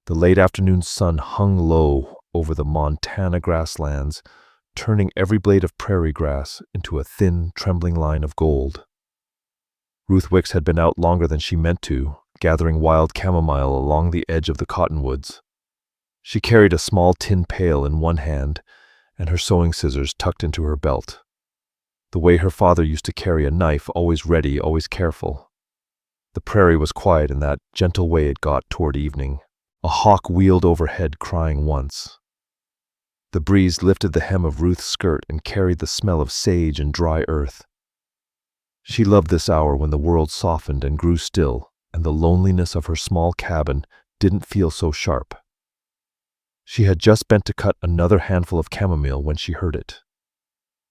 The late afternoon sun hung low over the Montana grasslands, turning every blade of prairie grass into a thin, trembling line of gold. Ruth Wicks had been out longer than she meant to, gathering wild chamomile along the edge of the cottonwoods. She carried a small tin pail in one hand and her sewing scissors tucked into her belt, the way her father used to carry a knife, always ready, always careful. The prairie was quiet in that gentle way it got toward evening. A hawk wheeled overhead, crying once. The breeze lifted the hem of Ruth's skirt and carried the smell of sage and dry earth. She loved this hour when the world softened and grew still, and the loneliness of her small cabin didn't feel so sharp. She had just bent to cut another handful of chamomile when she heard it.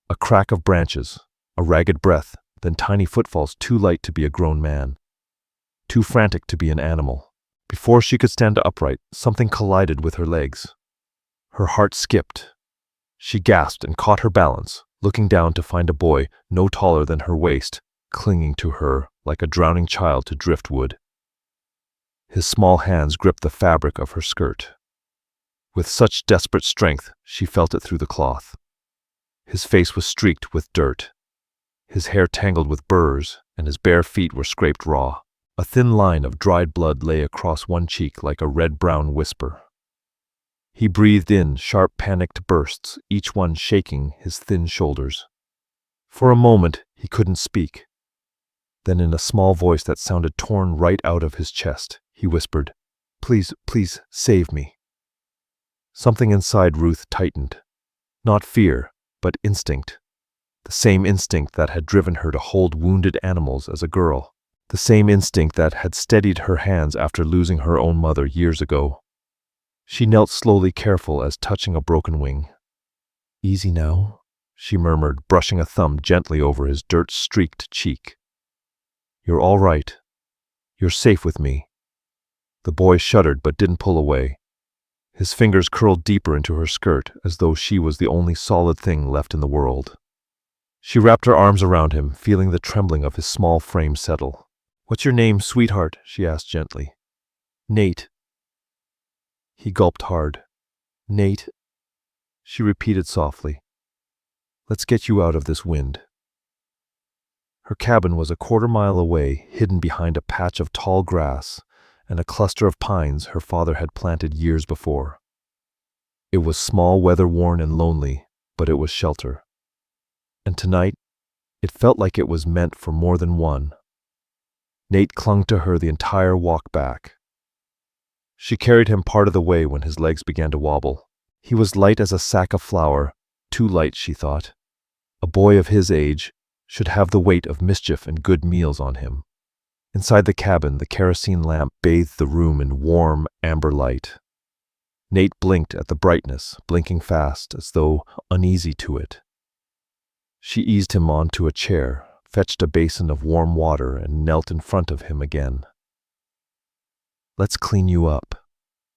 A crack of branches, a ragged breath, then tiny footfalls too light to be a grown man, too frantic to be an animal. Before she could stand upright, something collided with her legs. Her heart skipped. She gasped and caught her balance, looking down to find a boy no taller than her waist, clinging to her like a drowning child to driftwood. His small hands gripped the fabric of her skirt. With such desperate strength, she felt it through the cloth. His face was streaked with dirt. His hair tangled with burrs, and his bare feet were scraped raw. A thin line of dried blood lay across one cheek like a red-brown whisper. He breathed in sharp, panicked bursts, each one shaking his thin shoulders. For a moment, he couldn't speak. Then in a small voice that sounded torn right out of his chest, he whispered, "Please, please, save me." Something inside Ruth tightened. Not fear, but instinct. The same instinct that had driven her to hold wounded animals as a girl. The same instinct that had steadied her hands after losing her own mother years ago. She knelt slowly, careful as touching a broken wing. "Easy now," she murmured, brushing a thumb gently over his dirt-streaked cheek. "You're all right. You're safe with me." The boy shuddered but didn't pull away. His fingers curled deeper into her skirt as though she was the only solid thing left in the world. She wrapped her arms around him, feeling the trembling of his small frame settle. "What's your name, sweetheart?" she asked gently. "Nate." He gulped hard. "Nate," she repeated softly. "Let's get you out of this wind." Her cabin was a quarter-mile away, hidden behind a patch of tall grass and a cluster of pines her father had planted years before. It was small, weather-worn, and lonely, but it was shelter. And tonight, it felt like it was meant for more than one. Nate clung to her the entire walk back. She carried him part of the way when his legs began to wobble. He was light as a sack of flour, too light, she thought. A boy of his age should have the weight of mischief and good meals on him. Inside the cabin, the kerosene lamp bathed the room in warm, amber light. Nate blinked at the brightness, blinking fast, as though uneasy to it. She eased him onto a chair, fetched a basin of warm water, and knelt in front of him again. "Let's clean you up,"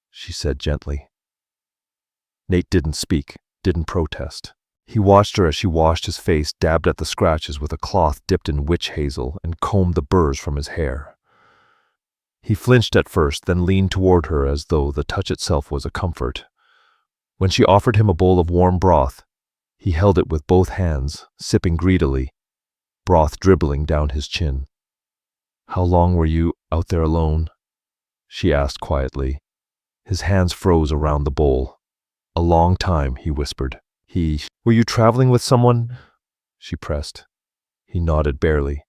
she said gently. Nate didn't speak, didn't protest. He watched her as she washed his face, dabbed at the scratches with a cloth dipped in witch hazel, and combed the burrs from his hair. He flinched at first, then leaned toward her as though the touch itself was a comfort. When she offered him a bowl of warm broth, he held it with both hands, sipping greedily, broth dribbling down his chin. "How long were you out there alone?" she asked quietly. His hands froze around the bowl. "A long time," he whispered. "Were you traveling with someone?" she pressed. He nodded barely.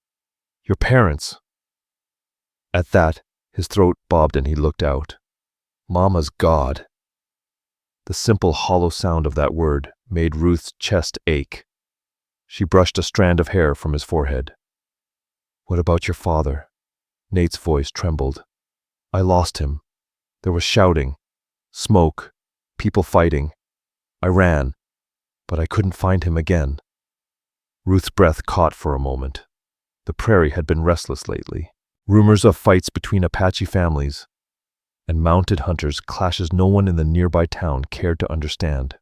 "Your parents." At that, his throat bobbed and he looked out. "Mama's God." The simple, hollow sound of that word made Ruth's chest ache. She brushed a strand of hair from his forehead. "What about your father?" Nate's voice trembled. "I lost him. There was shouting, smoke, people fighting. I ran, but I couldn't find him again." Ruth's breath caught for a moment. The prairie had been restless lately. Rumors of fights between Apache families and mounted hunters, clashes no one in the nearby town cared to understand.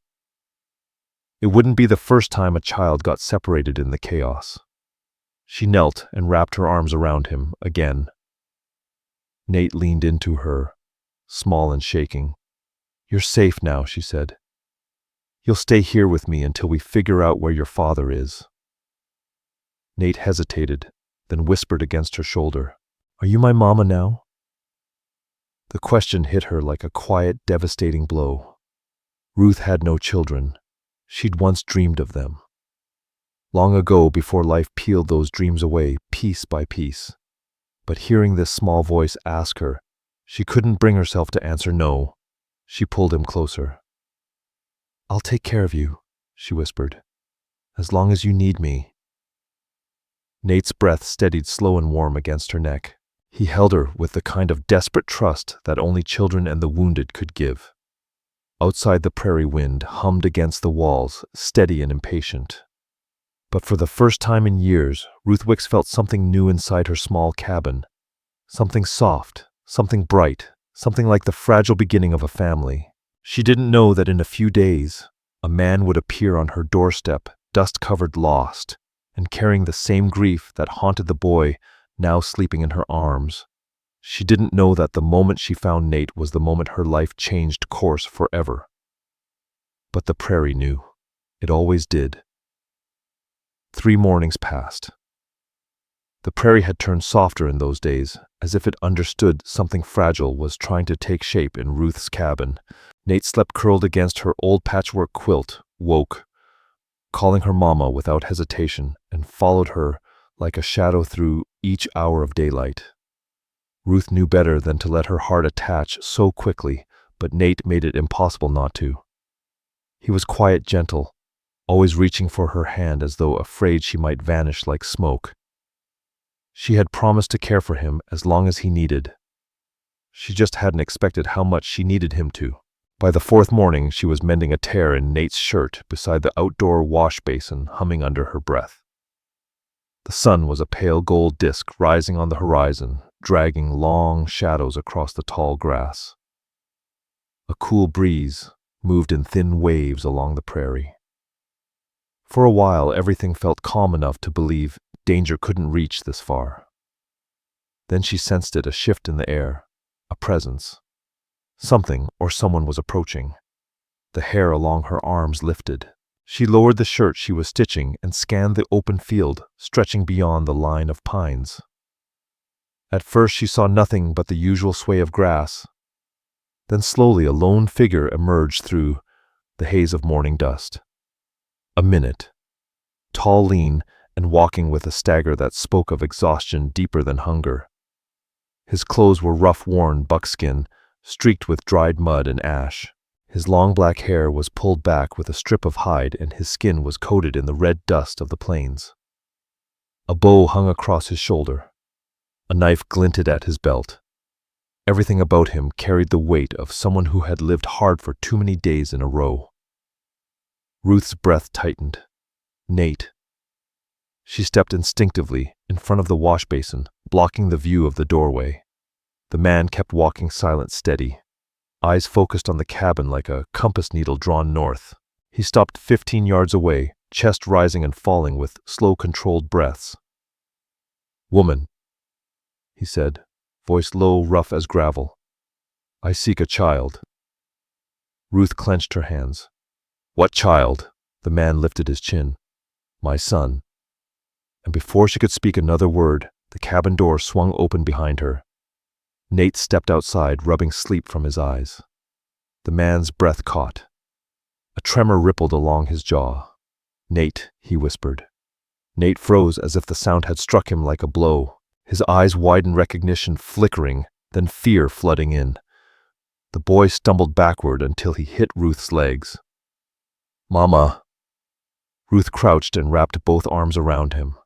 It wouldn't be the first time a child got separated in the chaos. She knelt and wrapped her arms around him again. Nate leaned into her, small and shaking. "You're safe now," she said. "You'll stay here with me until we figure out where your father is." Nate hesitated, then whispered against her shoulder, "Are you my mama now?" The question hit her like a quiet, devastating blow. Ruth had no children. She'd once dreamed of them. Long ago, before life peeled those dreams away, piece by piece. But hearing this small voice ask her, she couldn't bring herself to answer no. She pulled him closer. "I'll take care of you," she whispered, "as long as you need me." Nate's breath steadied slow and warm against her neck. He held her with the kind of desperate trust that only children and the wounded could give. Outside, the prairie wind hummed against the walls, steady and impatient. But for the first time in years, Ruth Wicks felt something new inside her small cabin. Something soft, something bright, something like the fragile beginning of a family. She didn't know that in a few days, a man would appear on her doorstep, dust-covered, lost, and carrying the same grief that haunted the boy now sleeping in her arms. She didn't know that the moment she found Nate was the moment her life changed course forever. But the prairie knew. It always did. 3 mornings passed. The prairie had turned softer in those days, as if it understood something fragile was trying to take shape in Ruth's cabin. Nate slept curled against her old patchwork quilt, woke, calling her mama without hesitation, and followed her like a shadow through each hour of daylight. Ruth knew better than to let her heart attach so quickly, but Nate made it impossible not to. He was quiet, gentle, always reaching for her hand as though afraid she might vanish like smoke. She had promised to care for him as long as he needed. She just hadn't expected how much she needed him to. By the 4th morning, she was mending a tear in Nate's shirt beside the outdoor wash basin, humming under her breath. The sun was a pale gold disk rising on the horizon, dragging long shadows across the tall grass. A cool breeze moved in thin waves along the prairie. For a while, everything felt calm enough to believe danger couldn't reach this far. Then she sensed it, a shift in the air, a presence. Something or someone was approaching. The hair along her arms lifted. She lowered the shirt she was stitching and scanned the open field, stretching beyond the line of pines. At first she saw nothing but the usual sway of grass. Then slowly a lone figure emerged through the haze of morning dust. A minute. Tall, lean, and walking with a stagger that spoke of exhaustion deeper than hunger. His clothes were rough, worn buckskin, streaked with dried mud and ash. His long black hair was pulled back with a strip of hide, and his skin was coated in the red dust of the plains. A bow hung across his shoulder. A knife glinted at his belt. Everything about him carried the weight of someone who had lived hard for too many days in a row. Ruth's breath tightened. Nate. She stepped instinctively in front of the wash basin, blocking the view of the doorway. The man kept walking silent, steady, eyes focused on the cabin like a compass needle drawn north. He stopped 15 yards away, chest rising and falling with slow, controlled breaths. "Woman," he said, voice low, rough as gravel. "I seek a child." Ruth clenched her hands. "What child?" The man lifted his chin. "My son." And before she could speak another word, the cabin door swung open behind her. Nate stepped outside, rubbing sleep from his eyes. The man's breath caught. A tremor rippled along his jaw. "Nate," he whispered. Nate froze as if the sound had struck him like a blow. His eyes widened, recognition flickering, then fear flooding in. The boy stumbled backward until he hit Ruth's legs. "Mama." Ruth crouched and wrapped both arms around him.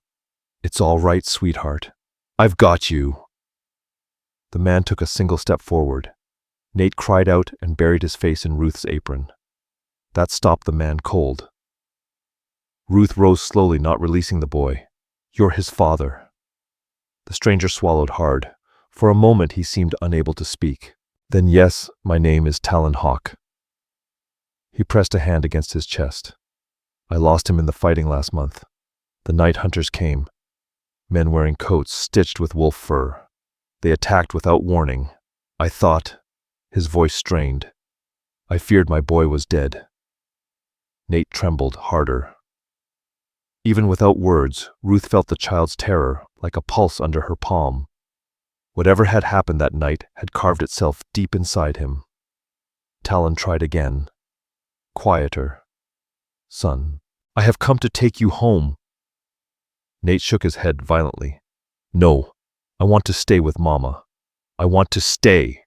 "It's all right, sweetheart. I've got you." The man took a single step forward. Nate cried out and buried his face in Ruth's apron. That stopped the man cold. Ruth rose slowly, not releasing the boy. "You're his father." The stranger swallowed hard. For a moment he seemed unable to speak. "Then yes, my name is Talon Hawk." He pressed a hand against his chest. "I lost him in the fighting last month. The night hunters came. Men wearing coats stitched with wolf fur. They attacked without warning. I thought..." His voice strained. I feared my boy was dead. Nate trembled harder. Even without words, Ruth felt the child's terror like a pulse under her palm. Whatever had happened that night had carved itself deep inside him. Talon tried again. Quieter. Son, I have come to take you home. Nate shook his head violently. No, I want to stay with Mama. I want to stay.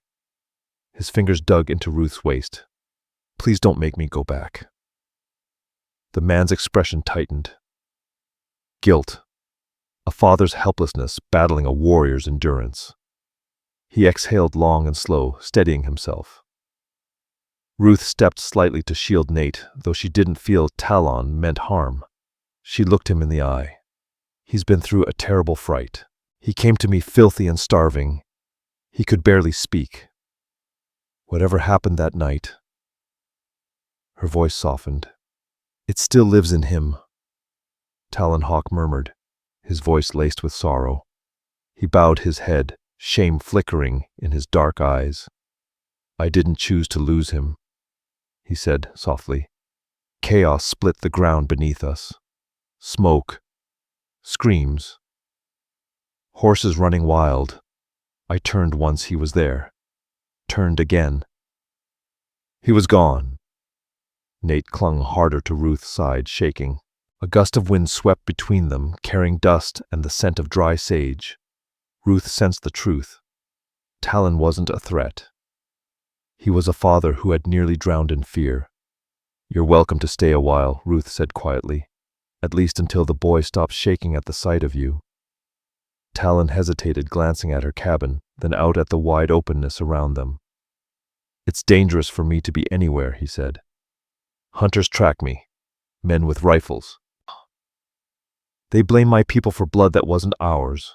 His fingers dug into Ruth's waist. Please don't make me go back. The man's expression tightened. Guilt. A father's helplessness battling a warrior's endurance. He exhaled long and slow, steadying himself. Ruth stepped slightly to shield Nate, though she didn't feel Talon meant harm. She looked him in the eye. He's been through a terrible fright. He came to me filthy and starving. He could barely speak. Whatever happened that night. Her voice softened. It still lives in him. Talon Hawk murmured, his voice laced with sorrow. He bowed his head, shame flickering in his dark eyes. I didn't choose to lose him, he said softly. Chaos split the ground beneath us. Smoke. Screams. Horses running wild. I turned once he was there. Turned again. He was gone. Nate clung harder to Ruth's side, shaking. A gust of wind swept between them, carrying dust and the scent of dry sage. Ruth sensed the truth. Talon wasn't a threat. He was a father who had nearly drowned in fear. You're welcome to stay a while, Ruth said quietly. At least until the boy stops shaking at the sight of you. Talon hesitated, glancing at her cabin, then out at the wide openness around them. It's dangerous for me to be anywhere, he said. Hunters track me. Men with rifles. They blame my people for blood that wasn't ours.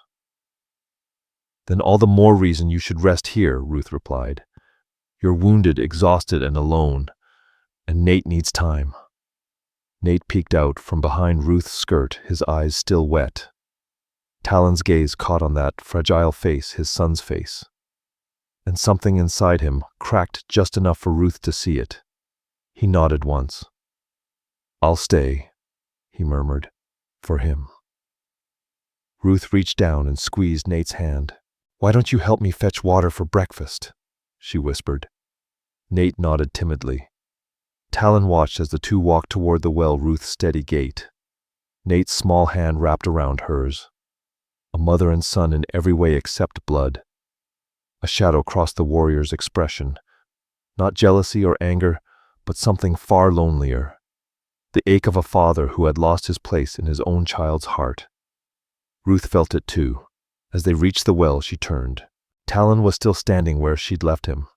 Then all the more reason you should rest here, Ruth replied. You're wounded, exhausted, and alone, and Nate needs time. Nate peeked out from behind Ruth's skirt, his eyes still wet. Talon's gaze caught on that fragile face, his son's face. And something inside him cracked just enough for Ruth to see it. He nodded once. I'll stay, he murmured, for him. Ruth reached down and squeezed Nate's hand. Why don't you help me fetch water for breakfast? She whispered. Nate nodded timidly. Talon watched as the two walked toward the well, Ruth's steady gait. Nate's small hand wrapped around hers. A mother and son in every way except blood. A shadow crossed the warrior's expression. Not jealousy or anger, but something far lonelier. The ache of a father who had lost his place in his own child's heart. Ruth felt it too. As they reached the well, she turned. Talon was still standing where she'd left him,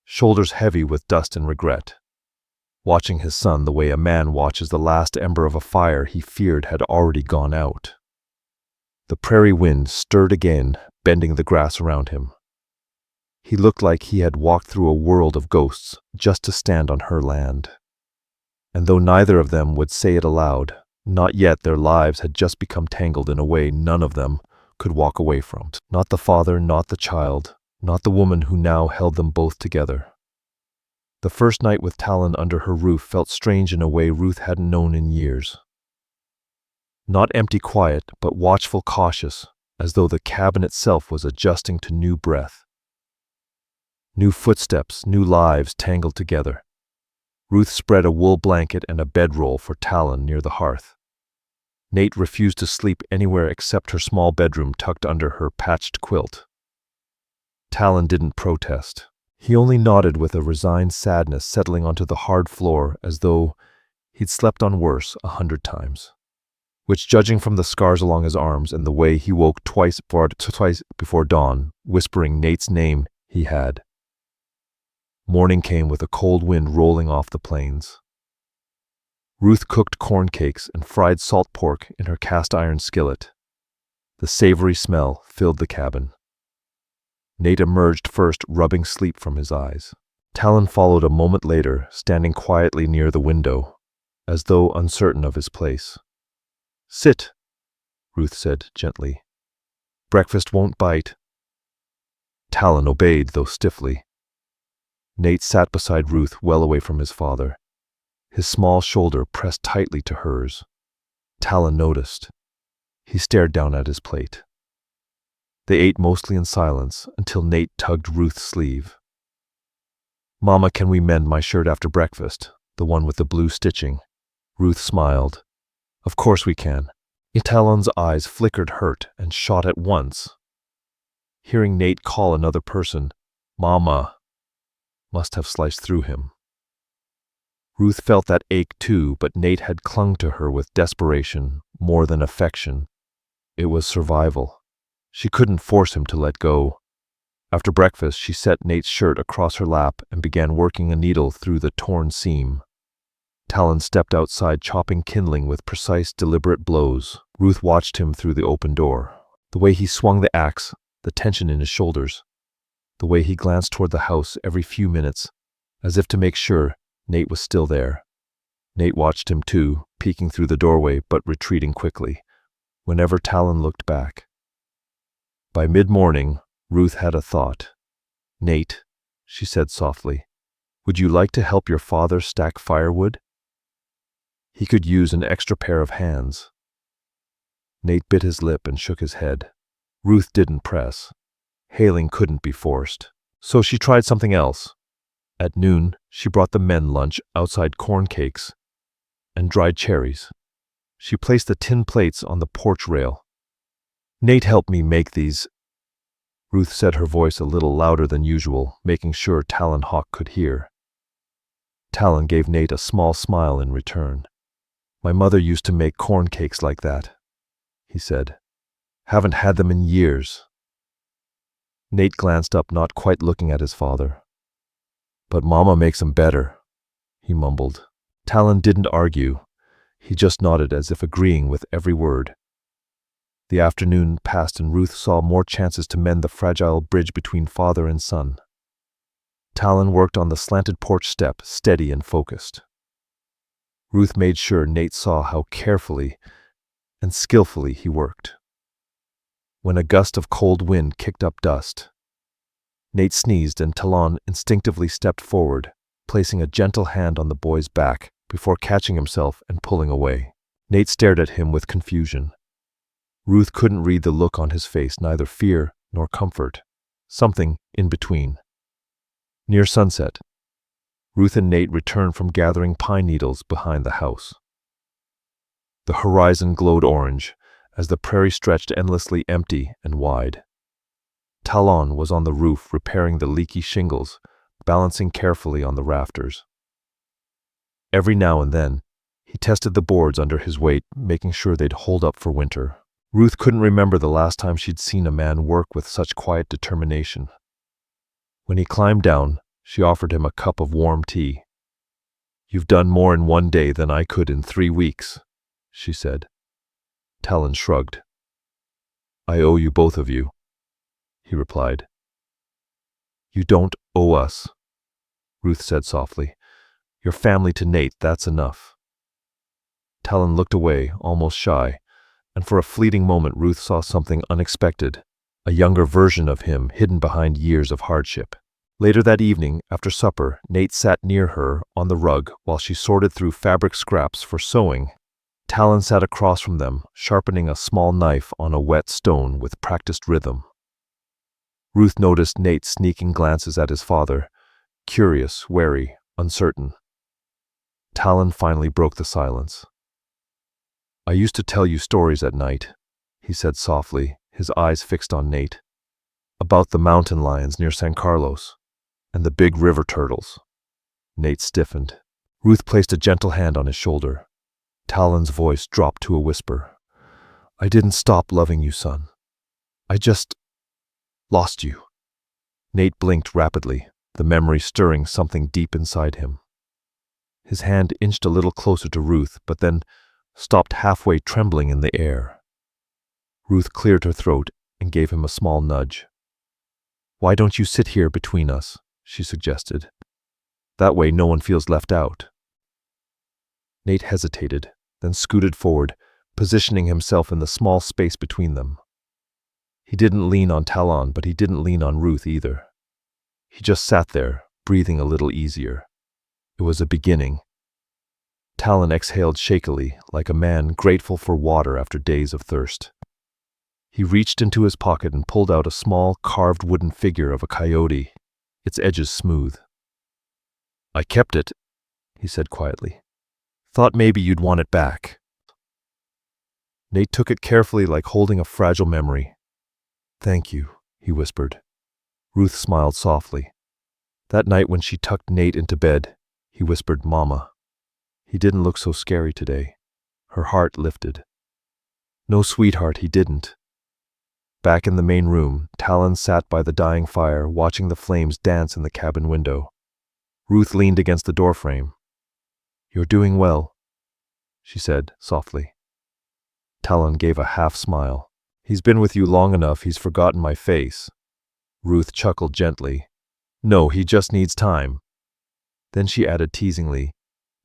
shoulders heavy with dust and regret, watching his son the way a man watches the last ember of a fire he feared had already gone out. The prairie wind stirred again, bending the grass around him. He looked like he had walked through a world of ghosts just to stand on her land. And though neither of them would say it aloud, not yet their lives had just become tangled in a way none of them could walk away from. Not the father, not the child, not the woman who now held them both together. The first night with Talon under her roof felt strange in a way Ruth hadn't known in years. Not empty quiet, but watchful, cautious, as though the cabin itself was adjusting to new breath. New footsteps, new lives tangled together. Ruth spread a wool blanket and a bedroll for Talon near the hearth. Nate refused to sleep anywhere except her small bedroom tucked under her patched quilt. Talon didn't protest. He only nodded with a resigned sadness settling onto the hard floor as though he'd slept on worse 100 times. Which, judging from the scars along his arms and the way he woke twice before dawn, whispering Nate's name, he had. Morning came with a cold wind rolling off the plains. Ruth cooked corn cakes and fried salt pork in her cast-iron skillet. The savory smell filled the cabin. Nate emerged first, rubbing sleep from his eyes. Talon followed a moment later, standing quietly near the window, as though uncertain of his place. Sit, Ruth said gently. Breakfast won't bite. Talon obeyed, though stiffly. Nate sat beside Ruth, well away from his father, his small shoulder pressed tightly to hers. Talon noticed. He stared down at his plate. They ate mostly in silence until Nate tugged Ruth's sleeve. "Mama, can we mend my shirt after breakfast, the one with the blue stitching?" Ruth smiled. "Of course we can." Talon's eyes flickered hurt and shot at once. Hearing Nate call another person, "Mama," must have sliced through him. Ruth felt that ache too, but Nate had clung to her with desperation, more than affection. It was survival. She couldn't force him to let go. After breakfast, she set Nate's shirt across her lap and began working a needle through the torn seam. Talon stepped outside, chopping kindling with precise, deliberate blows. Ruth watched him through the open door. The way he swung the axe, the tension in his shoulders. The way he glanced toward the house every few minutes, as if to make sure Nate was still there. Nate watched him too, peeking through the doorway but retreating quickly, whenever Talon looked back. By mid-morning, Ruth had a thought. "Nate," she said softly, "would you like to help your father stack firewood? He could use an extra pair of hands." Nate bit his lip and shook his head. Ruth didn't press. Hailing couldn't be forced. So she tried something else. At noon, she brought the men lunch, outside corn cakes and dried cherries. She placed the tin plates on the porch rail. "Nate helped me make these." Ruth said, her voice a little louder than usual, making sure Talon Hawk could hear. Talon gave Nate a small smile in return. "My mother used to make corn cakes like that," he said. "Haven't had them in years." Nate glanced up, not quite looking at his father. "But Mama makes them better," he mumbled. Talon didn't argue. He just nodded as if agreeing with every word. The afternoon passed and Ruth saw more chances to mend the fragile bridge between father and son. Talon worked on the slanted porch step, steady and focused. Ruth made sure Nate saw how carefully and skillfully he worked. When a gust of cold wind kicked up dust, Nate sneezed and Talon instinctively stepped forward, placing a gentle hand on the boy's back before catching himself and pulling away. Nate stared at him with confusion. Ruth couldn't read the look on his face, neither fear nor comfort, something in between. Near sunset, Ruth and Nate returned from gathering pine needles behind the house. The horizon glowed orange as the prairie stretched endlessly empty and wide. Talon was on the roof repairing the leaky shingles, balancing carefully on the rafters. Every now and then, he tested the boards under his weight, making sure they'd hold up for winter. Ruth couldn't remember the last time she'd seen a man work with such quiet determination. When he climbed down, she offered him a cup of warm tea. "You've done more in one day than I could in 3 weeks, she said. Talon shrugged. "I owe you, both of you," he replied. "You don't owe us," Ruth said softly. "You're family to Nate, that's enough." Talon looked away, almost shy, and for a fleeting moment Ruth saw something unexpected, a younger version of him hidden behind years of hardship. Later that evening, after supper, Nate sat near her on the rug while she sorted through fabric scraps for sewing. Talon sat across from them, sharpening a small knife on a wet stone with practiced rhythm. Ruth noticed Nate's sneaking glances at his father, curious, wary, uncertain. Talon finally broke the silence. "I used to tell you stories at night," he said softly, his eyes fixed on Nate. "About the mountain lions near San Carlos, and the big river turtles." Nate stiffened. Ruth placed a gentle hand on his shoulder. Talon's voice dropped to a whisper. "I didn't stop loving you, son. I just lost you." Nate blinked rapidly, the memory stirring something deep inside him. His hand inched a little closer to Ruth, but then stopped halfway, trembling in the air. Ruth cleared her throat and gave him a small nudge. "Why don't you sit here between us?" she suggested. "That way no one feels left out." Nate hesitated, then scooted forward, positioning himself in the small space between them. He didn't lean on Talon, but he didn't lean on Ruth either. He just sat there, breathing a little easier. It was a beginning. Talon exhaled shakily, like a man grateful for water after days of thirst. He reached into his pocket and pulled out a small, carved wooden figure of a coyote, its edges smooth. "I kept it," he said quietly. "Thought maybe you'd want it back." Nate took it carefully, like holding a fragile memory. "Thank you," he whispered. Ruth smiled softly. That night when she tucked Nate into bed, he whispered, "Mama." He didn't look so scary today. Her heart lifted. No, sweetheart, he didn't. Back in the main room, Talon sat by the dying fire, watching the flames dance in the cabin window. Ruth leaned against the doorframe. "You're doing well," she said softly. Talon gave a half smile. "He's been with you long enough, he's forgotten my face." Ruth chuckled gently. "No, he just needs time." Then she added teasingly,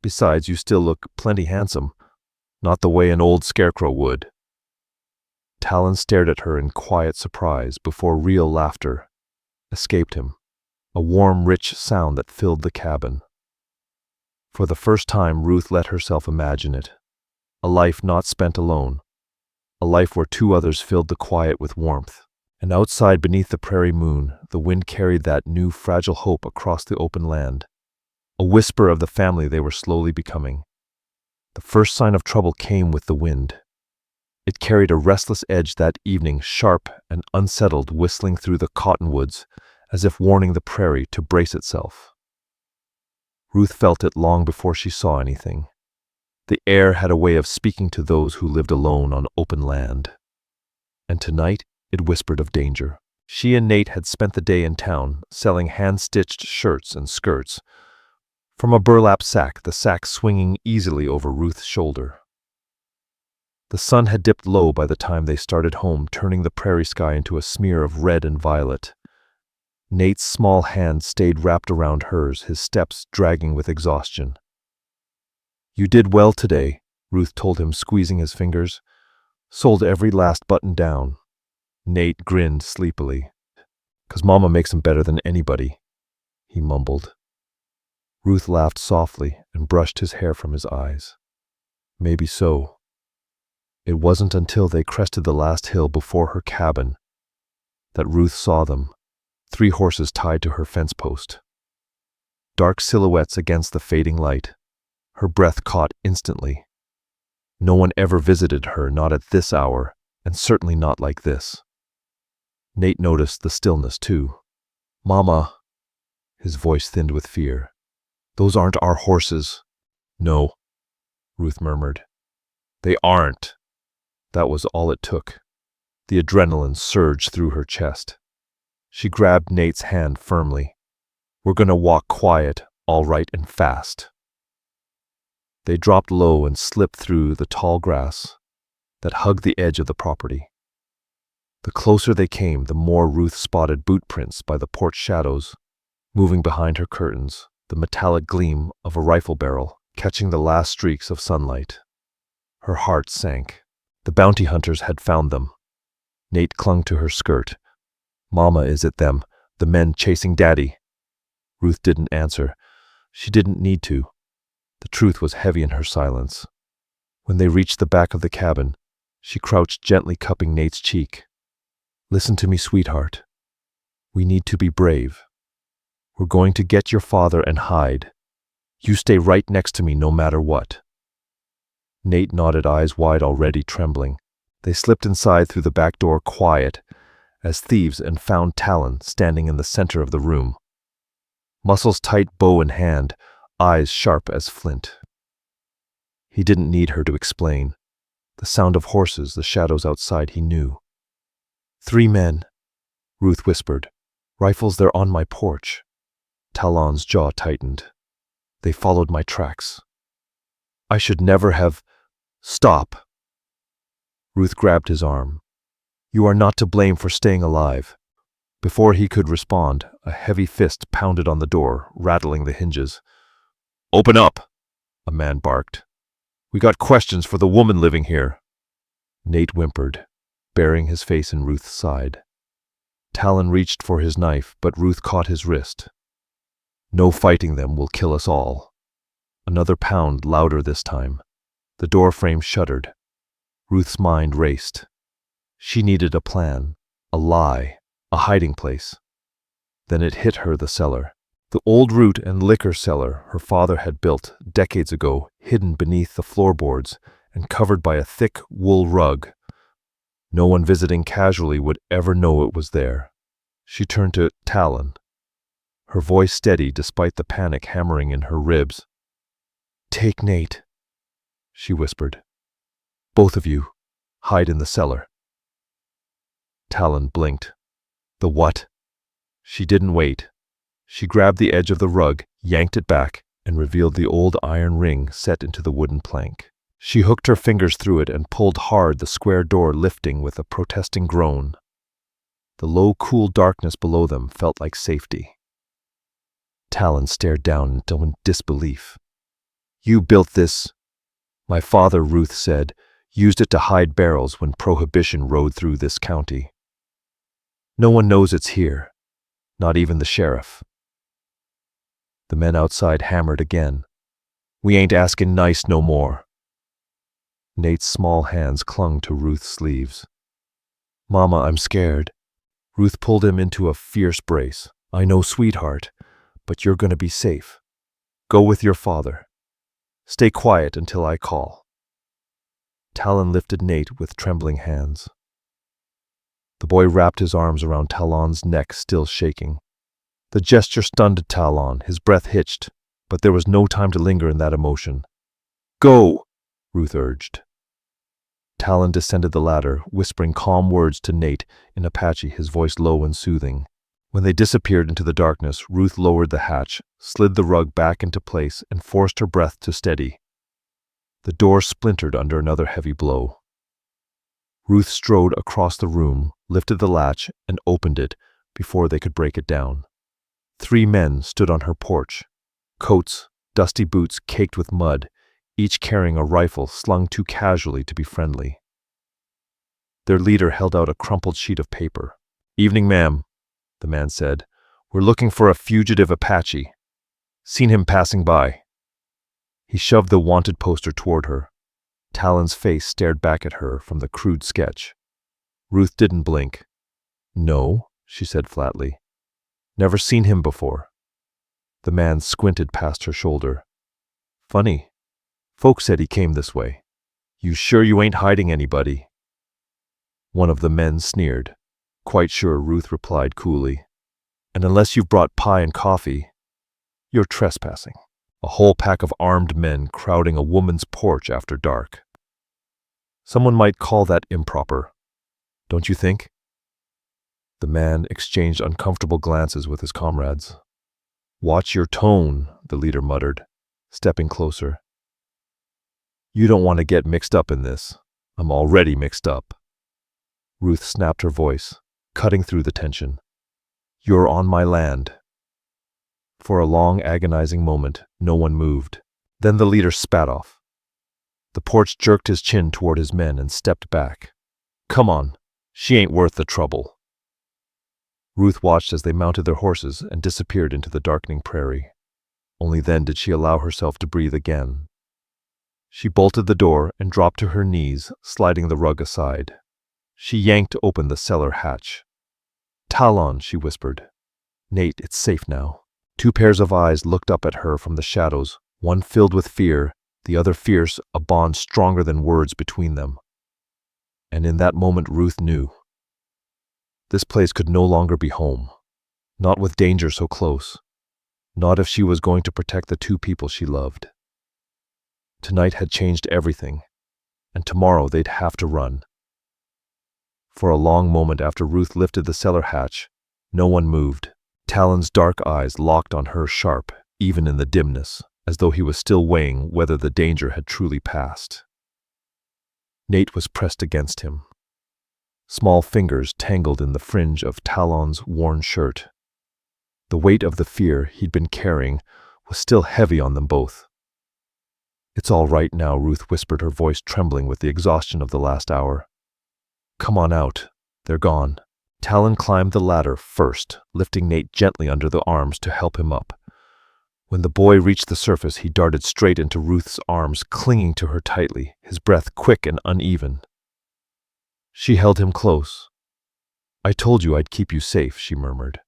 "Besides, you still look plenty handsome. Not the way an old scarecrow would." Talon stared at her in quiet surprise before real laughter escaped him, a warm, rich sound that filled the cabin. For the first time, Ruth let herself imagine it. A life not spent alone. A life where two others filled the quiet with warmth. And outside, beneath the prairie moon, the wind carried that new, fragile hope across the open land. A whisper of the family they were slowly becoming. The first sign of trouble came with the wind. It carried a restless edge that evening, sharp and unsettled, whistling through the cottonwoods, as if warning the prairie to brace itself. Ruth felt it long before she saw anything. The air had a way of speaking to those who lived alone on open land. And tonight, it whispered of danger. She and Nate had spent the day in town, selling hand-stitched shirts and skirts, from a burlap sack, the sack swinging easily over Ruth's shoulder. The sun had dipped low by the time they started home, turning the prairie sky into a smear of red and violet. Nate's small hand stayed wrapped around hers, his steps dragging with exhaustion. "You did well today," Ruth told him, squeezing his fingers. "Sold every last button down." Nate grinned sleepily. "'Cause Mama makes them better than anybody," he mumbled. Ruth laughed softly and brushed his hair from his eyes. "Maybe so." It wasn't until they crested the last hill before her cabin that Ruth saw them, 3 horses tied to her fence post. Dark silhouettes against the fading light. Her breath caught instantly. No one ever visited her, not at this hour, and certainly not like this. Nate noticed the stillness too. "Mama," his voice thinned with fear. "Those aren't our horses." "No," Ruth murmured. "They aren't." That was all it took. The adrenaline surged through her chest. She grabbed Nate's hand firmly. "We're gonna walk quiet, all right, and fast." They dropped low and slipped through the tall grass that hugged the edge of the property. The closer they came, the more Ruth spotted boot prints by the porch shadows, moving behind her curtains, the metallic gleam of a rifle barrel catching the last streaks of sunlight. Her heart sank. The bounty hunters had found them. Nate clung to her skirt. "Mama, is it them? The men chasing Daddy?" Ruth didn't answer. She didn't need to. The truth was heavy in her silence. When they reached the back of the cabin, she crouched, gently cupping Nate's cheek. "Listen to me, sweetheart. We need to be brave. We're going to get your father and hide. You stay right next to me no matter what." Nate nodded, eyes wide, already trembling. They slipped inside through the back door, quiet as thieves, and found Talon standing in the center of the room. Muscles tight, bow in hand, eyes sharp as flint. He didn't need her to explain. The sound of horses, the shadows outside, he knew. "3 men," Ruth whispered. "Rifles, they're on my porch." Talon's jaw tightened. "They followed my tracks. I should never have—" "Stop!" Ruth grabbed his arm. "You are not to blame for staying alive." Before he could respond, a heavy fist pounded on the door, rattling the hinges. "Open up!" a man barked. "We got questions for the woman living here." Nate whimpered, burying his face in Ruth's side. Talon reached for his knife, but Ruth caught his wrist. No fighting them will kill us all. Another pound, louder this time. The door frame shuddered. Ruth's mind raced. She needed a plan, a lie, a hiding place. Then it hit her, the cellar. The old root and liquor cellar her father had built decades ago, hidden beneath the floorboards and covered by a thick wool rug. No one visiting casually would ever know it was there. She turned to Talon, her voice steady despite the panic hammering in her ribs. "Take Nate," she whispered. "Both of you, hide in the cellar." Talon blinked. The what? She didn't wait. She grabbed the edge of the rug, yanked it back, and revealed the old iron ring set into the wooden plank. She hooked her fingers through it and pulled hard, the square door lifting with a protesting groan. The low, cool darkness below them felt like safety. Talon stared down in disbelief. "You built this?" "My father," Ruth said, "used it to hide barrels when Prohibition rode through this county. No one knows it's here, not even the sheriff." The men outside hammered again. "We ain't asking nice no more." Nate's small hands clung to Ruth's sleeves. "Mama, I'm scared." Ruth pulled him into a fierce brace. "I know, sweetheart, but you're going to be safe. Go with your father. Stay quiet until I call." Talon lifted Nate with trembling hands. The boy wrapped his arms around Talon's neck, still shaking. The gesture stunned Talon, his breath hitched, but there was no time to linger in that emotion. "Go!" Ruth urged. Talon descended the ladder, whispering calm words to Nate in Apache, his voice low and soothing. When they disappeared into the darkness, Ruth lowered the hatch, slid the rug back into place, and forced her breath to steady. The door splintered under another heavy blow. Ruth strode across the room, lifted the latch, and opened it before they could break it down. 3 men stood on her porch, coats, dusty boots caked with mud, each carrying a rifle slung too casually to be friendly. Their leader held out a crumpled sheet of paper. "Evening, ma'am," the man said. "We're looking for a fugitive Apache. Seen him passing by." He shoved the wanted poster toward her. Talon's face stared back at her from the crude sketch. Ruth didn't blink. "No," she said flatly. "Never seen him before." The man squinted past her shoulder. "Funny. Folks said he came this way. You sure you ain't hiding anybody?" One of the men sneered. "Quite sure," Ruth replied coolly. "And unless you've brought pie and coffee, you're trespassing." A whole pack of armed men crowding a woman's porch after dark. Someone might call that improper, don't you think? The man exchanged uncomfortable glances with his comrades. "Watch your tone," the leader muttered, stepping closer. "You don't want to get mixed up in this. I'm already mixed up." Ruth snapped her voice, cutting through the tension. "You're on my land." For a long, agonizing moment, no one moved. Then the leader spat off. The porch jerked his chin toward his men and stepped back. "Come on, she ain't worth the trouble." Ruth watched as they mounted their horses and disappeared into the darkening prairie. Only then did she allow herself to breathe again. She bolted the door and dropped to her knees, sliding the rug aside. She yanked open the cellar hatch. "Talon," she whispered. "Nate, it's safe now." 2 pairs of eyes looked up at her from the shadows, one filled with fear, the other fierce, a bond stronger than words between them. And in that moment Ruth knew. This place could no longer be home. Not with danger so close. Not if she was going to protect the 2 people she loved. Tonight had changed everything, and tomorrow they'd have to run. For a long moment after Ruth lifted the cellar hatch, no one moved. Talon's dark eyes locked on her sharp, even in the dimness, as though he was still weighing whether the danger had truly passed. Nate was pressed against him. Small fingers tangled in the fringe of Talon's worn shirt. The weight of the fear he'd been carrying was still heavy on them both. "It's all right now," Ruth whispered, her voice trembling with the exhaustion of the last hour. "Come on out. They're gone." Talon climbed the ladder first, lifting Nate gently under the arms to help him up. When the boy reached the surface, he darted straight into Ruth's arms, clinging to her tightly, his breath quick and uneven. She held him close. "I told you I'd keep you safe," she murmured.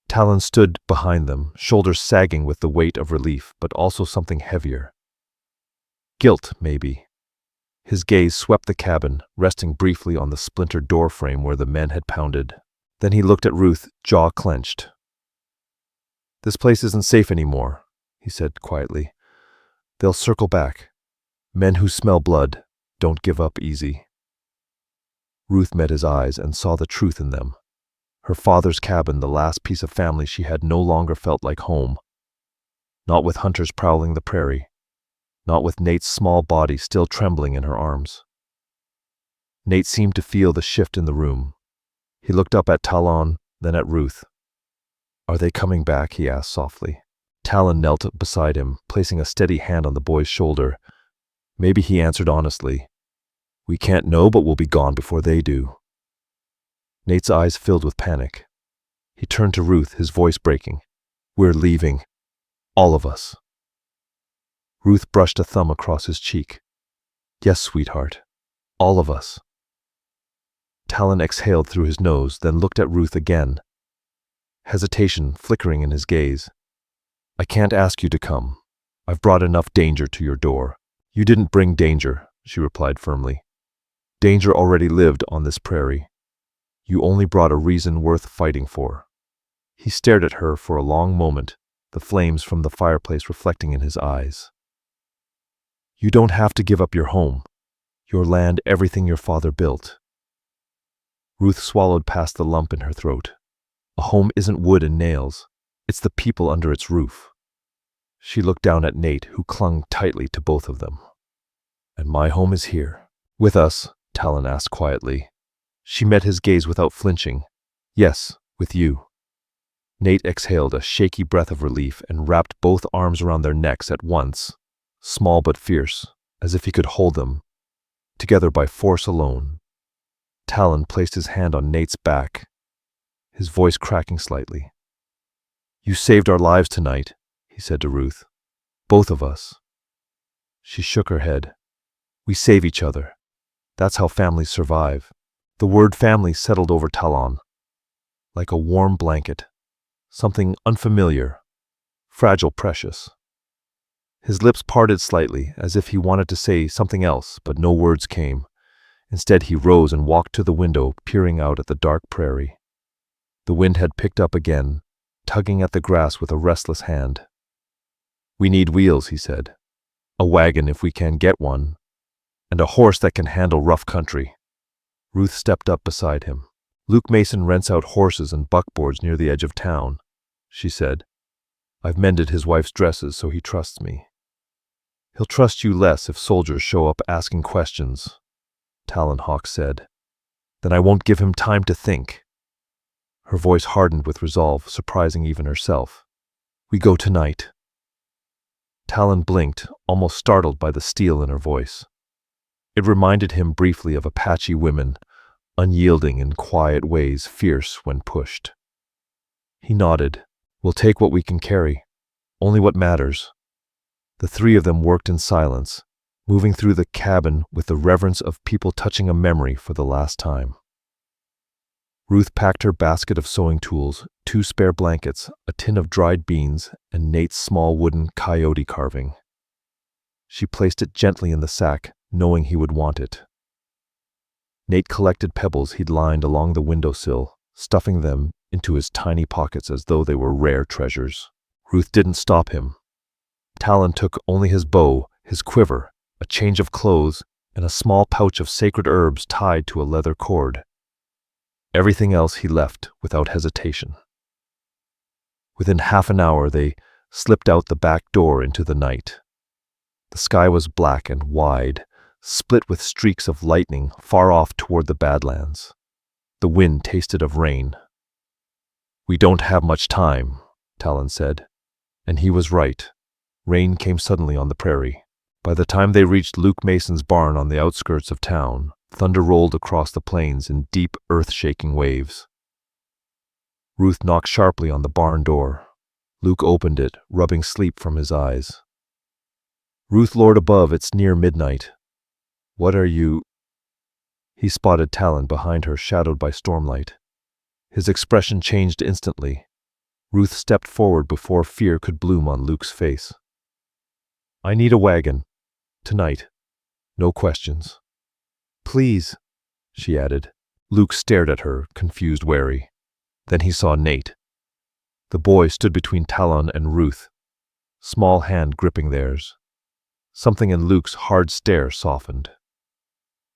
Talon stood behind them, shoulders sagging with the weight of relief, but also something heavier. Guilt, maybe. His gaze swept the cabin, resting briefly on the splintered doorframe where the men had pounded. Then he looked at Ruth, jaw clenched. "This place isn't safe anymore," he said quietly. "They'll circle back. Men who smell blood don't give up easy." Ruth met his eyes and saw the truth in them. Her father's cabin, the last piece of family she had, no longer felt like home. Not with hunters prowling the prairie. Not with Nate's small body still trembling in her arms. Nate seemed to feel the shift in the room. He looked up at Talon, then at Ruth. "Are they coming back?" he asked softly. Talon knelt beside him, placing a steady hand on the boy's shoulder. "Maybe," he answered honestly. "We can't know, but we'll be gone before they do." Nate's eyes filled with panic. He turned to Ruth, his voice breaking. "We're leaving. All of us." Ruth brushed a thumb across his cheek. "Yes, sweetheart. All of us." Talon exhaled through his nose, then looked at Ruth again. Hesitation flickering in his gaze. "I can't ask you to come. I've brought enough danger to your door." "You didn't bring danger," she replied firmly. "Danger already lived on this prairie. You only brought a reason worth fighting for." He stared at her for a long moment, the flames from the fireplace reflecting in his eyes. "You don't have to give up your home, your land, everything your father built." Ruth swallowed past the lump in her throat. A home isn't wood and nails. It's the people under its roof. She looked down at Nate, who clung tightly to both of them. "And my home is here." "With us?" Talon asked quietly. She met his gaze without flinching. "Yes, with you." Nate exhaled a shaky breath of relief and wrapped both arms around their necks at once, small but fierce, as if he could hold them, together by force alone. Talon placed his hand on Nate's back, his voice cracking slightly. "You saved our lives tonight," he said to Ruth. "Both of us." She shook her head. "We save each other. That's how families survive." The word family settled over Talon, like a warm blanket, something unfamiliar, fragile, precious. His lips parted slightly, as if he wanted to say something else, but no words came. Instead, he rose and walked to the window, peering out at the dark prairie. The wind had picked up again, tugging at the grass with a restless hand. "We need wheels," he said. "A wagon if we can get one, and a horse that can handle rough country." Ruth stepped up beside him. "Luke Mason rents out horses and buckboards near the edge of town," she said. "I've mended his wife's dresses, so he trusts me." "He'll trust you less if soldiers show up asking questions," Talon Hawk said. "Then I won't give him time to think." Her voice hardened with resolve, surprising even herself. "We go tonight." Talon blinked, almost startled by the steel in her voice. It reminded him briefly of Apache women, unyielding in quiet ways, fierce when pushed. He nodded. "We'll take what we can carry, only what matters." The three of them worked in silence, moving through the cabin with the reverence of people touching a memory for the last time. Ruth packed her basket of sewing tools, 2 spare blankets, a tin of dried beans, and Nate's small wooden coyote carving. She placed it gently in the sack, knowing he would want it. Nate collected pebbles he'd lined along the windowsill, stuffing them into his tiny pockets as though they were rare treasures. Ruth didn't stop him. Talon took only his bow, his quiver, a change of clothes, and a small pouch of sacred herbs tied to a leather cord. Everything else he left without hesitation. Within half an hour they slipped out the back door into the night. The sky was black and wide, split with streaks of lightning far off toward the Badlands. The wind tasted of rain. "We don't have much time," Talon said. And he was right. Rain came suddenly on the prairie. By the time they reached Luke Mason's barn on the outskirts of town, thunder rolled across the plains in deep, earth-shaking waves. Ruth knocked sharply on the barn door. Luke opened it, rubbing sleep from his eyes. Ruth Lord above, it's near midnight. What are you? He spotted Talon behind her, shadowed by stormlight. His expression changed instantly. Ruth stepped forward before fear could bloom on Luke's face. I need a wagon. Tonight. No questions. Please, she added. Luke stared at her, confused, wary. Then he saw Nate. The boy stood between Talon and Ruth, small hand gripping theirs. Something in Luke's hard stare softened.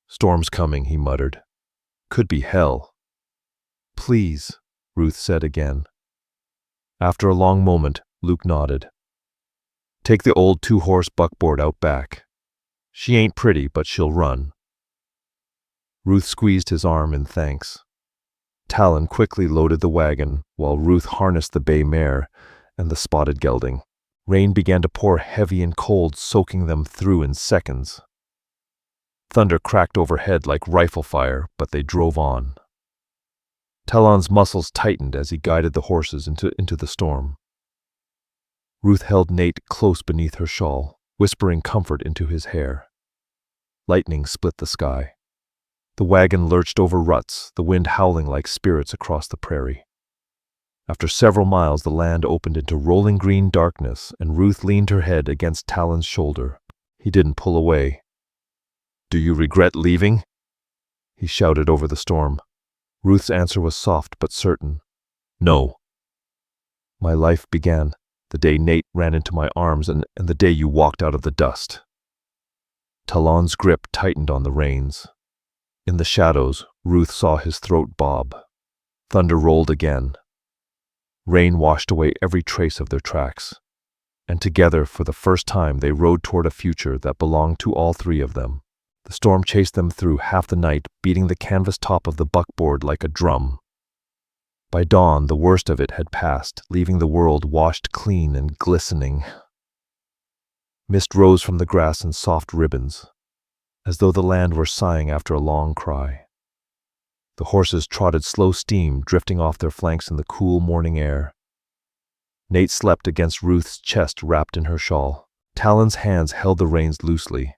Storm's coming, he muttered. Could be hell. Please, Ruth said again. After a long moment, Luke nodded. Take the old 2-horse buckboard out back. She ain't pretty, but she'll run. Ruth squeezed his arm in thanks. Talon quickly loaded the wagon, while Ruth harnessed the bay mare and the spotted gelding. Rain began to pour heavy and cold, soaking them through in seconds. Thunder cracked overhead like rifle fire, but they drove on. Talon's muscles tightened as he guided the horses into the storm. Ruth held Nate close beneath her shawl, whispering comfort into his hair. Lightning split the sky. The wagon lurched over ruts, the wind howling like spirits across the prairie. After several miles, the land opened into rolling green darkness, and Ruth leaned her head against Talon's shoulder. He didn't pull away. Do you regret leaving? He shouted over the storm. Ruth's answer was soft but certain. No. My life began the day Nate ran into my arms and the day you walked out of the dust. Talon's grip tightened on the reins. In the shadows, Ruth saw his throat bob. Thunder rolled again. Rain washed away every trace of their tracks. And together, for the first time, they rode toward a future that belonged to all three of them. The storm chased them through half the night, beating the canvas top of the buckboard like a drum. By dawn, the worst of it had passed, leaving the world washed clean and glistening. Mist rose from the grass in soft ribbons, as though the land were sighing after a long cry. The horses trotted slow steam, drifting off their flanks in the cool morning air. Nate slept against Ruth's chest, wrapped in her shawl. Talon's hands held the reins loosely,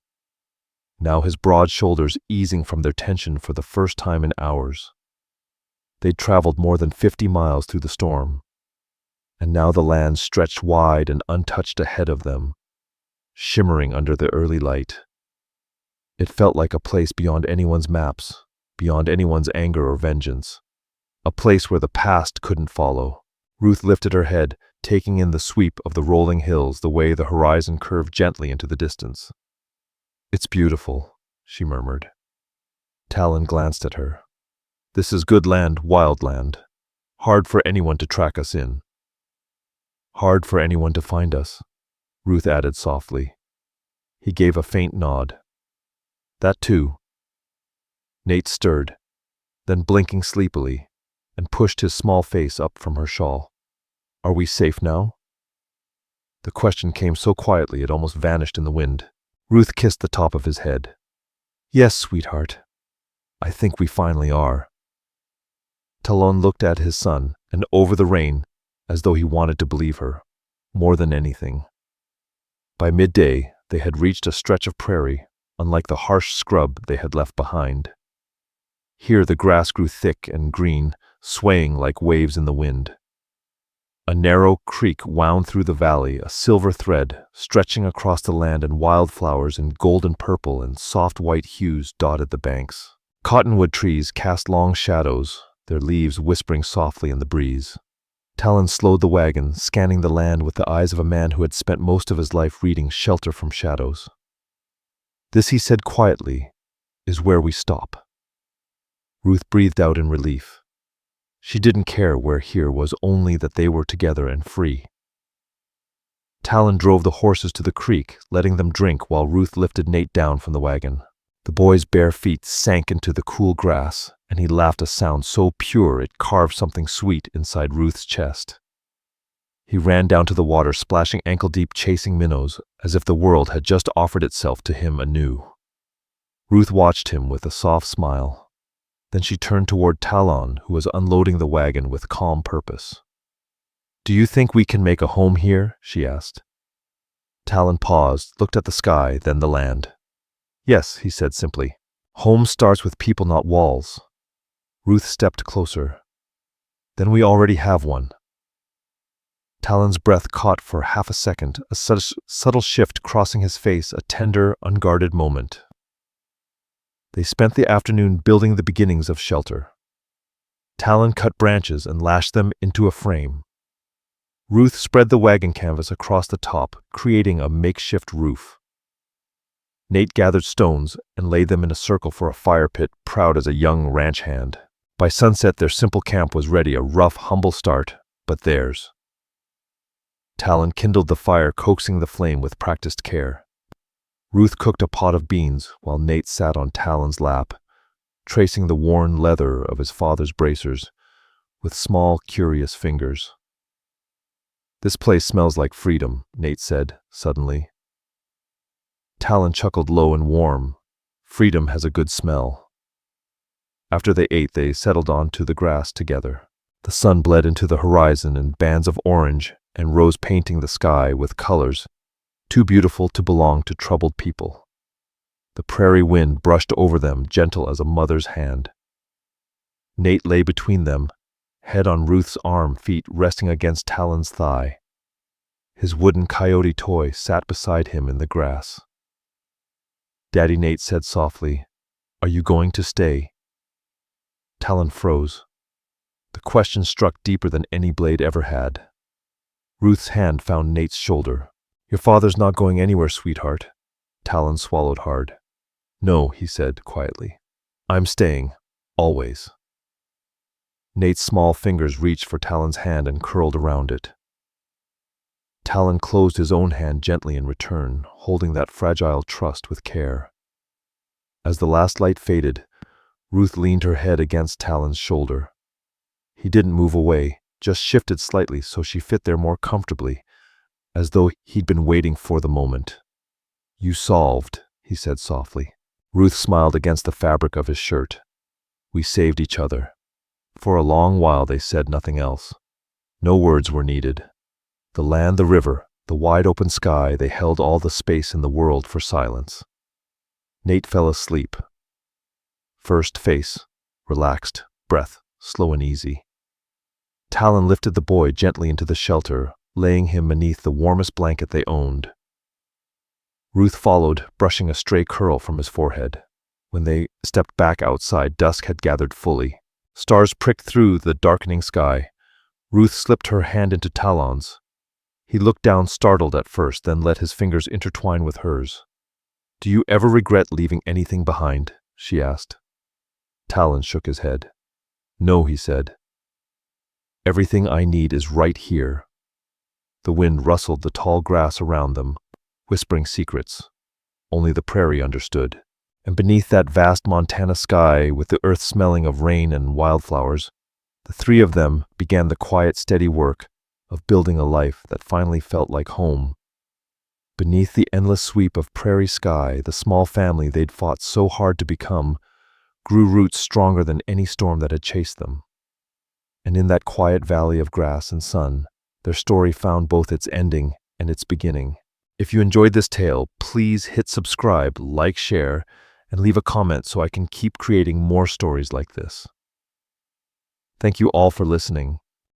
now his broad shoulders easing from their tension for the first time in hours. They'd traveled more than 50 miles through the storm, and now the land stretched wide and untouched ahead of them, shimmering under the early light. It felt like a place beyond anyone's maps, beyond anyone's anger or vengeance, a place where the past couldn't follow. Ruth lifted her head, taking in the sweep of the rolling hills, the way the horizon curved gently into the distance. It's beautiful, she murmured. Talon glanced at her. This is good land, wild land. Hard for anyone to track us in. Hard for anyone to find us, Ruth added softly. He gave a faint nod. That too. Nate stirred, then blinking sleepily, and pushed his small face up from her shawl. Are we safe now? The question came so quietly it almost vanished in the wind. Ruth kissed the top of his head. Yes, sweetheart. I think we finally are. Talon looked at his son and over the rain as though he wanted to believe her, more than anything. By midday, they had reached a stretch of prairie, unlike the harsh scrub they had left behind. Here the grass grew thick and green, swaying like waves in the wind. A narrow creek wound through the valley, a silver thread stretching across the land, and wildflowers in golden purple and soft white hues dotted the banks. Cottonwood trees cast long shadows, their leaves whispering softly in the breeze. Talon slowed the wagon, scanning the land with the eyes of a man who had spent most of his life reading Shelter from Shadows. This, he said quietly, is where we stop. Ruth breathed out in relief. She didn't care where here was, only that they were together and free. Talon drove the horses to the creek, letting them drink while Ruth lifted Nate down from the wagon. The boy's bare feet sank into the cool grass, and he laughed a sound so pure it carved something sweet inside Ruth's chest. He ran down to the water, splashing ankle-deep, chasing minnows, as if the world had just offered itself to him anew. Ruth watched him with a soft smile. Then she turned toward Talon, who was unloading the wagon with calm purpose. Do you think we can make a home here? She asked. Talon paused, looked at the sky, then the land. Yes, he said simply. Home starts with people, not walls. Ruth stepped closer. Then we already have one. Talon's breath caught for half a second, a subtle shift crossing his face, a tender, unguarded moment. They spent the afternoon building the beginnings of shelter. Talon cut branches and lashed them into a frame. Ruth spread the wagon canvas across the top, creating a makeshift roof. Nate gathered stones and laid them in a circle for a fire pit, proud as a young ranch hand. By sunset, their simple camp was ready, a rough, humble start, but theirs. Talon kindled the fire, coaxing the flame with practiced care. Ruth cooked a pot of beans while Nate sat on Talon's lap, tracing the worn leather of his father's bracers with small, curious fingers. This place smells like freedom, Nate said, suddenly. Talon chuckled low and warm. Freedom has a good smell. After they ate, they settled onto the grass together. The sun bled into the horizon in bands of orange and rose, painting the sky with colors too beautiful to belong to troubled people. The prairie wind brushed over them, gentle as a mother's hand. Nate lay between them, head on Ruth's arm, feet resting against Talon's thigh. His wooden coyote toy sat beside him in the grass. Daddy, Nate said softly, "Are you going to stay?" Talon froze. The question struck deeper than any blade ever had. Ruth's hand found Nate's shoulder. "Your father's not going anywhere, sweetheart." Talon swallowed hard. "No," he said quietly. "I'm staying. Always." Nate's small fingers reached for Talon's hand and curled around it. Talon closed his own hand gently in return, holding that fragile trust with care. As the last light faded, Ruth leaned her head against Talon's shoulder. He didn't move away, just shifted slightly so she fit there more comfortably, as though he'd been waiting for the moment. "You solved," he said softly. Ruth smiled against the fabric of his shirt. "We saved each other." For a long while they said nothing else. No words were needed. The land, the river, the wide open sky, they held all the space in the world for silence. Nate fell asleep. First face, relaxed, breath, slow and easy. Talon lifted the boy gently into the shelter, laying him beneath the warmest blanket they owned. Ruth followed, brushing a stray curl from his forehead. When they stepped back outside, dusk had gathered fully. Stars pricked through the darkening sky. Ruth slipped her hand into Talon's. He looked down, startled at first, then let his fingers intertwine with hers. "Do you ever regret leaving anything behind?" she asked. Talon shook his head. "No," he said. "Everything I need is right here." The wind rustled the tall grass around them, whispering secrets. Only the prairie understood. And beneath that vast Montana sky, with the earth smelling of rain and wildflowers, the three of them began the quiet, steady work of building a life that finally felt like home. Beneath the endless sweep of prairie sky, the small family they'd fought so hard to become grew roots stronger than any storm that had chased them. And in that quiet valley of grass and sun, their story found both its ending and its beginning. If you enjoyed this tale, please hit subscribe, like, share, and leave a comment so I can keep creating more stories like this. Thank you all for listening.